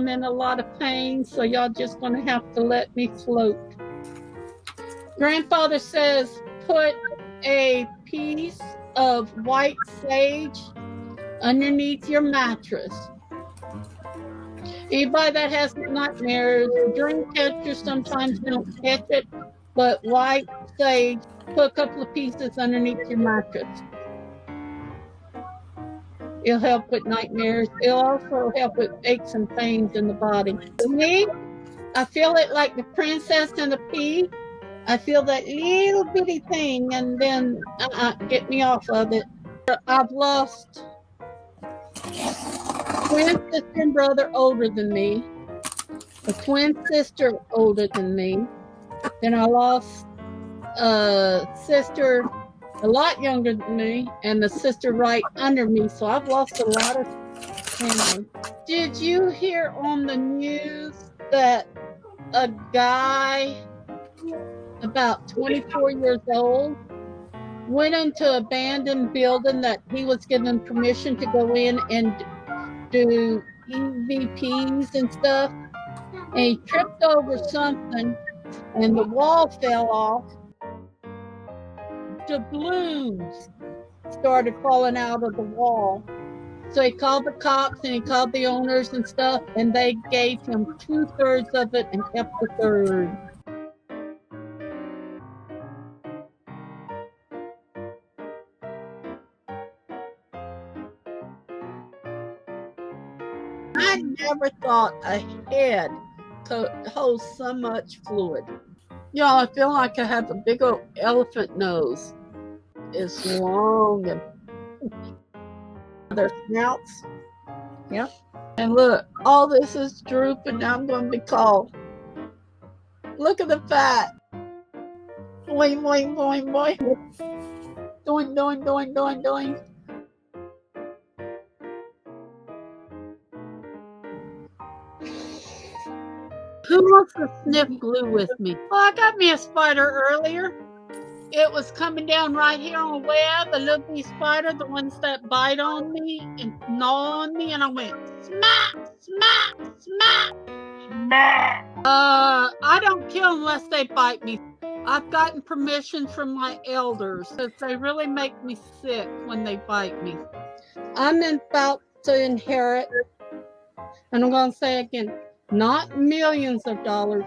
I'm in a lot of pain, so y'all just gonna have to let me float. Grandfather says put a piece of white sage underneath your mattress. Anybody that has nightmares, dream catchers sometimes don't catch it, but white sage, put a couple of pieces underneath your mattress. It'll help with nightmares. It'll also help with aches and pains in the body. For me, I feel it like the princess and the pea. I feel that little bitty thing, and then get me off of it. I've lost twin sister and brother older than me, a twin sister older than me. Then I lost a sister a lot younger than me, and the sister right under me. So I've lost a lot of family. Did you hear on the news that a guy about 24 years old went into an abandoned building that he was given permission to go in and do EVPs and stuff, and he tripped over something and the wall fell off. Doubloons started falling out of the wall. So he called the cops and he called the owners and stuff, and they gave him 2/3 of it and kept the third. I never thought a head could hold so much fluid. Y'all, I feel like I have a big old elephant nose. It's long and their snouts. Yep. And look, all this is drooping. Now I'm going to be called. Look at the fat. Boing, boing, boing, boing. Doing, doing, doing, doing, doing. Who wants to sniff glue with me? Well, I got me a spider earlier. It was coming down right here on the web, a little bitty spider, the ones that bite on me and gnaw on me, and I went, smack, smack, smack, smack. I don't kill unless they bite me. I've gotten permission from my elders because they really make me sick when they bite me. I'm about to inherit, and I'm going to say again, not millions of dollars,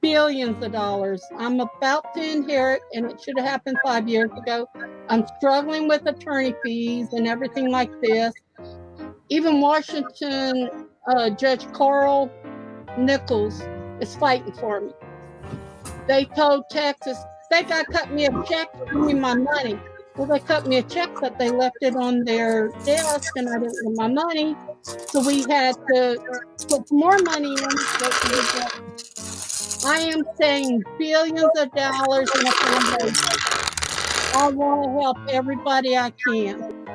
billions of dollars. I'm about to inherit, and it should have happened 5 years ago. I'm struggling with attorney fees and everything like this. Even Washington Judge Carl Nichols is fighting for me. They told Texas they got to cut me a check to give me my money. Well, they cut me a check, but they left it on their desk, and I didn't get my money. So we had to put more money in. I am saying billions of dollars in a foundation. I want to help everybody I can.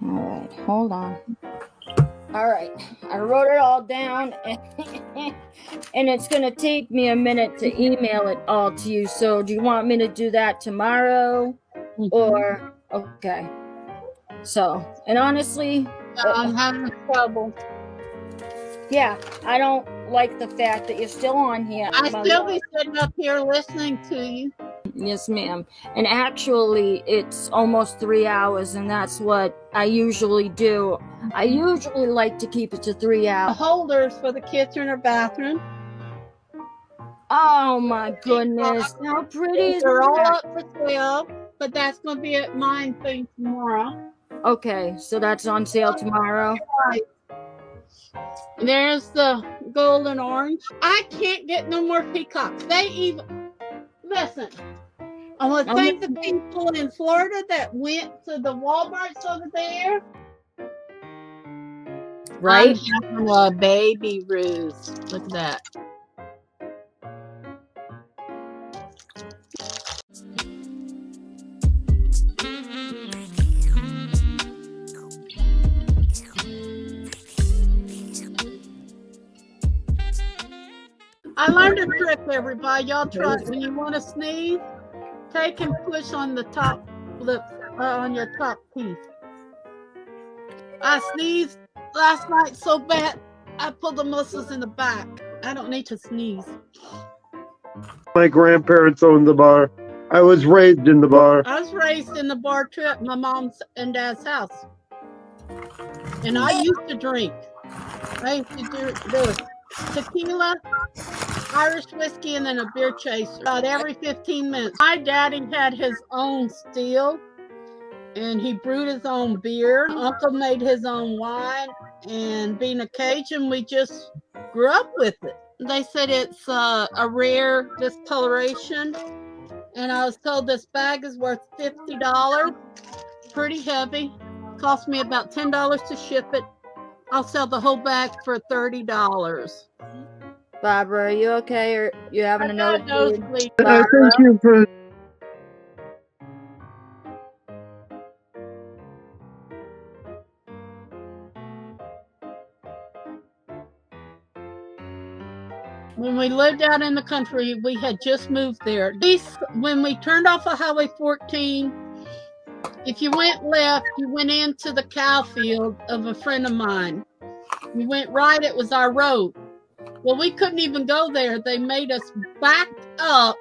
All right, hold on. All right, I wrote it all down, and it's going to take me a minute to email it all to you. So do you want me to do that tomorrow? Or, okay. So, and honestly, I'm having trouble. Yeah, I don't like the fact that you're still on here. I still be sitting up here listening to you. Yes, ma'am. And actually, it's almost 3 hours, and that's what I usually do. I usually like to keep it to 3 hours. The holders for the kitchen or bathroom. Oh my goodness! How pretty is They're all that? up for sale, but that's going to be at mine thing tomorrow. Okay, so that's on sale tomorrow. Right. There's the gold and orange. I can't get no more peacocks. They even listen. I want to thank the people in Florida that went to the Walmarts over there. Right? I'm having a baby ruse. Look at that. I learned a trick, everybody. Y'all try it. When you want to sneeze, take and push on the top lip, on your top teeth. I sneezed last night so bad I pulled the muscles in the back. I don't need to sneeze. My grandparents owned the bar. I was raised in the bar. I was raised in the bar too at my mom's and dad's house. And I used to drink. I used to do this tequila, Irish whiskey, and then a beer chaser about every 15 minutes. My daddy had his own still, and he brewed his own beer. Uncle made his own wine, and being a Cajun, we just grew up with it. They said it's a rare discoloration, and I was told this bag is worth $50. Pretty heavy. Cost me about $10 to ship it. I'll sell the whole bag for $30. Barbara, are you okay, or you having a nosebleed? I thank you for. When we lived out in the country, we had just moved there. At least when we turned off of Highway 14, if you went left, you went into the cow field of a friend of mine. You went right, it was our road. Well, we couldn't even go there. They made us back up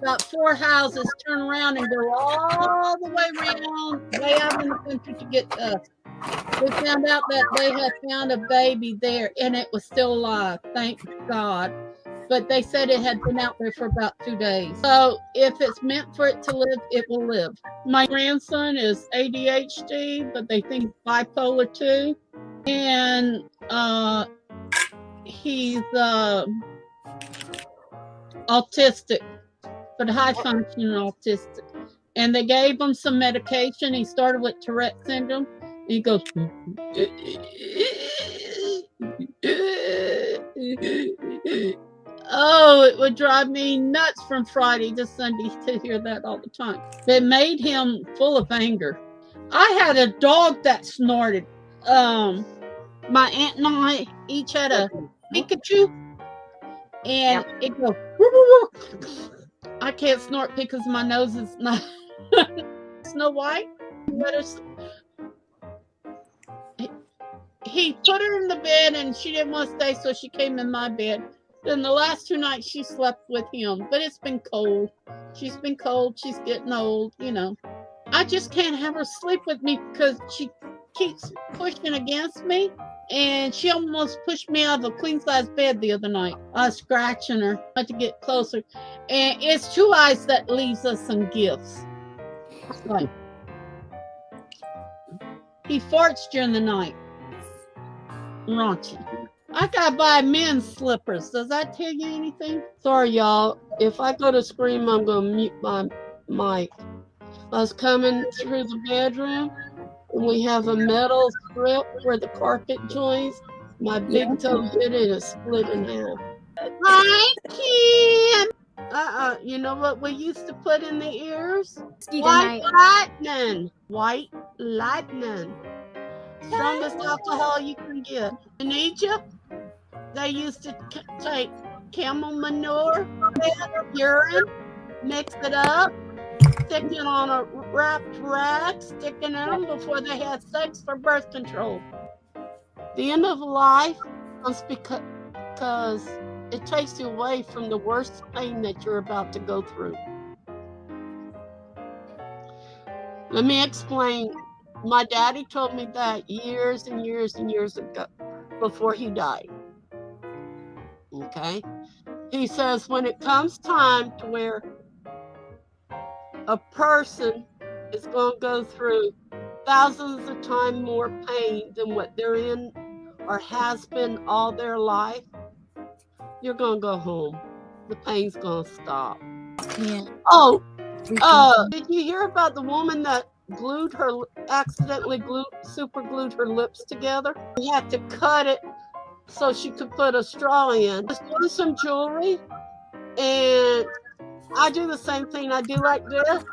about 4 houses, turn around and go all the way around, way out in the country to get to us. We found out that they had found a baby there, and it was still alive, thank God. But they said it had been out there for about 2 days. So if it's meant for it to live, it will live. My grandson is ADHD, but they think bipolar too. And he's autistic, but high functioning autistic. And they gave him some medication. He started with Tourette syndrome. He goes, oh, it would drive me nuts from Friday to Sunday to hear that all the time. It made him full of anger. I had a dog that snorted. My aunt and I each had a Pikachu, and it goes. I can't snort because my nose is not Snow White. He put her in the bed, and she didn't want to stay, so she came in my bed. Then the last 2 nights she slept with him, but it's been cold. She's been cold. She's getting old, you know. I just can't have her sleep with me because she keeps pushing against me, and she almost pushed me out of a queen size bed the other night. I was scratching her. I had to get closer, and it's 2 Eyes that leaves us some gifts. Like, he farts during the night. Raunchy. I gotta buy men's slippers. Does that tell you anything? Sorry, y'all. If I go to scream, I'm gonna mute my mic. I was coming through the bedroom, and we have a metal strip where the carpet joins. My big toe hit it and split in half. Hi, Kim. You know what we used to put in the ears? White lightning. White lightning. Strongest alcohol you can get. In Egypt, they used to take camel manure, urine, mix it up, stick it on a wrapped rag, stick it in them before they had sex for birth control. The end of life comes because it takes you away from the worst pain that you're about to go through. Let me explain. My daddy told me that years and years and years ago, before he died. Okay? He says when it comes time to where a person is going to go through thousands of times more pain than what they're in or has been all their life, you're going to go home. The pain's going to stop. Yeah. Oh, did you hear about the woman that accidentally super glued her lips together? We had to cut it so she could put a straw in. Just do some jewelry, and I do the same thing. I do like this.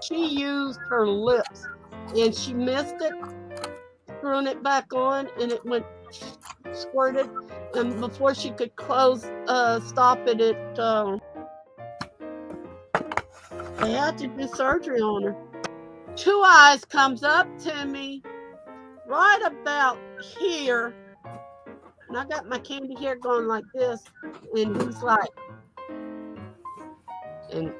She used her lips, and she missed it, screwing it back on, and it went squirted. And before she could stop it, they had to do surgery on her. 2 Eyes comes up to me right about here. And I got my candy hair going like this. And he's like, and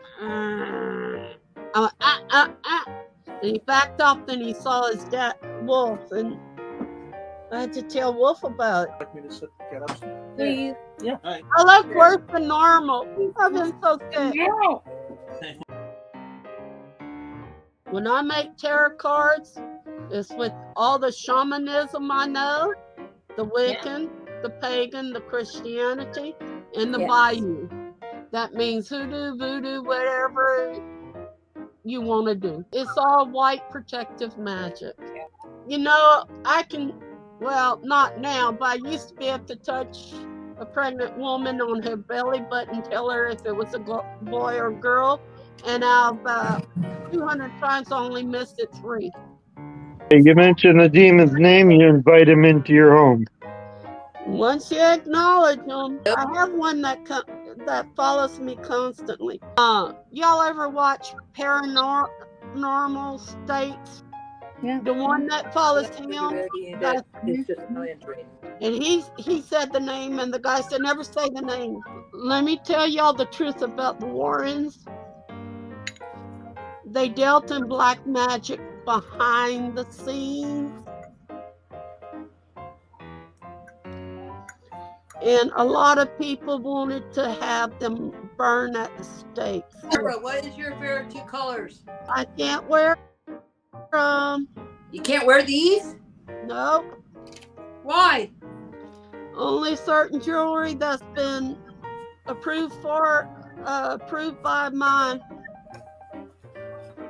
and he backed off, then he saw his dad, Wolf, and I had to tell Wolf about it. Like me to sit, get up? Please. Yeah. Hi. I look worse than normal. I've been so sick. No. When I make tarot cards, it's with all the shamanism I know, the Wiccan, the pagan, the Christianity, and the Bayou. That means hoodoo, voodoo, whatever you want to do. It's all white protective magic. You know, I can, well, not now, but I used to be able to touch a pregnant woman on her belly button, tell her if it was a boy or girl, and out of about 200 times, I only missed it 3. Hey, you mention a demon's name, you invite him into your home. Once you acknowledge them, I have one that follows me constantly. Y'all ever watch Paranormal States? Yeah. The one that follows him. It's just a million dreams. And he said the name, and the guy said, never say the name. Let me tell y'all the truth about the Warrens. They dealt in black magic behind the scenes. And a lot of people wanted to have them burn at the stakes. Barbara, what is your favorite 2 colors? I can't wear You can't wear these? nope. Why? Only certain jewelry that's been approved by my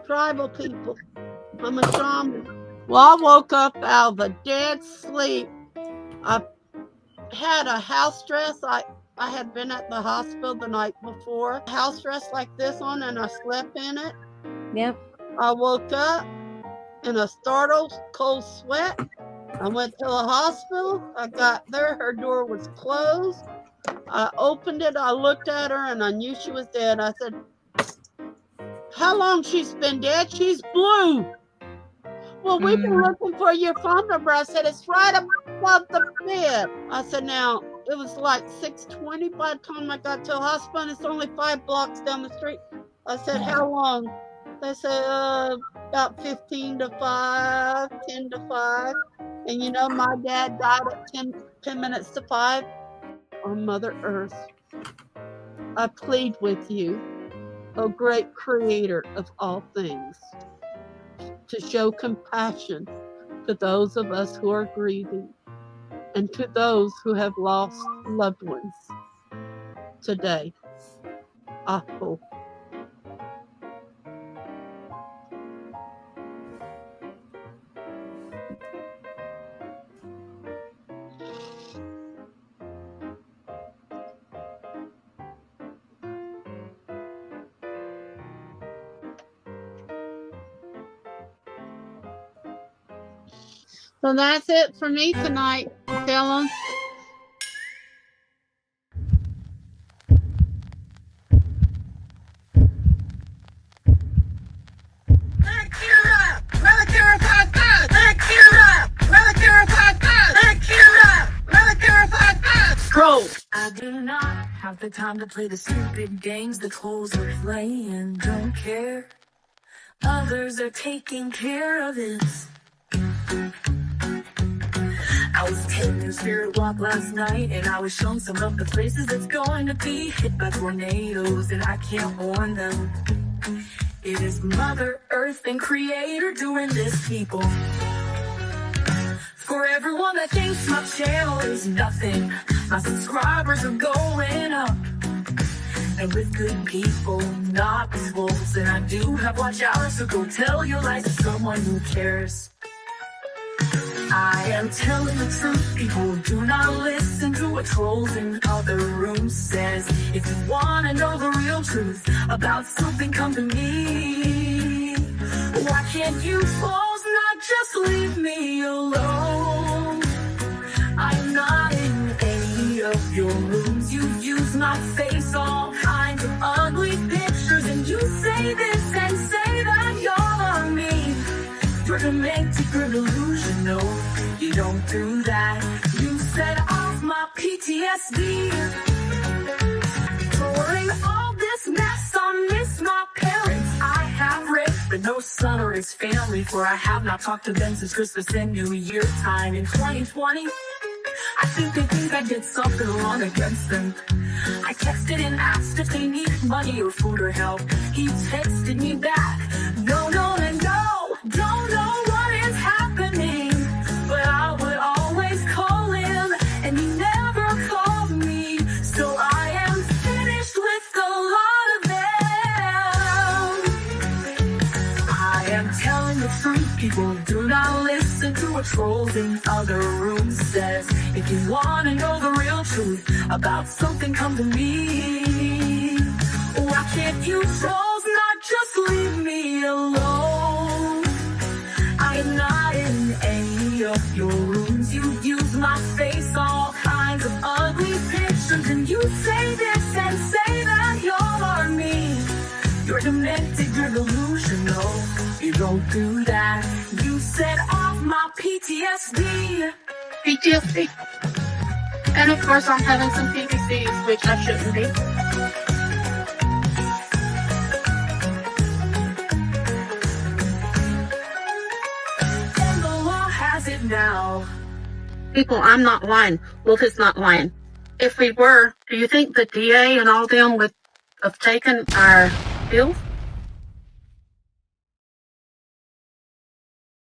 tribal people. I'm a shaman. Well, I woke up out of a dead sleep. I had a house dress. I had been at the hospital the night before. House dress like this on, and I slept in it. Yep. I woke up in a startled cold sweat. I went to the hospital. I got there. Her door was closed. I opened it. I looked at her, and I knew she was dead. I said, how long she's been dead? She's blue. Well, we've been looking for your phone number. I said, it's right above the bed. I said, now, it was like 6:20 by the time I got to the hospital, and it's only 5 blocks down the street. I said, how long? They said, about 15 to 5, 10 to 5. And you know, my dad died at 10 minutes to 5 on Mother Earth. I plead with you, O great creator of all things, to show compassion to those of us who are grieving and to those who have lost loved ones today. I hope. So that's it for me tonight, Dylan. LAAKIRA55! LAAKIRA55! Scroll! I do not have the time to play the stupid games the trolls are playing. Don't care. Others are taking care of it. I was taking a spirit walk last night, and I was shown some of the places that's going to be hit by tornadoes, and I can't warn them. It is Mother Earth and Creator doing this, people. For everyone that thinks my channel is nothing, my subscribers are going up. And with good people, not with wolves, and I do have watch out, so go tell your lies to someone who cares. I am telling the truth, people. Do not listen to what trolls in other rooms says. If you want to know the real truth about something, come to me. Why can't you trolls not just leave me alone? I'm not in any of your rooms. You use my face, all kinds of ugly pictures, and you say this and say that you're me. You're romantic or delusional. don't do that. You set off my PTSD. During all this mess, I miss my parents. I have Rick, but no son or his family, for I have not talked to them since Christmas and New Year time in 2020. I think they think I did something wrong against them. I texted and asked if they needed money or food or help. He texted me back, no, no, and no, don't know what is happening. But I would always call him, and he never called me. So I am finished with a lot of them. I am telling the truth, people do not listen to what trolls in other rooms says. If you wanna know the real truth about something, come to me. Why can't you trolls not just leave me alone? I am not in any of your rooms. You use my face, all kinds of ugly pictures, and you say this and say that you're me. You're demented, you're delusional. You don't do that. You set off my PTSD. PTSD. And of course, I'm having some PVCs, which I shouldn't be. And the law has it now. People, I'm not lying. Wolf is not lying. If we were, do you think the DA and all them would have taken our bills?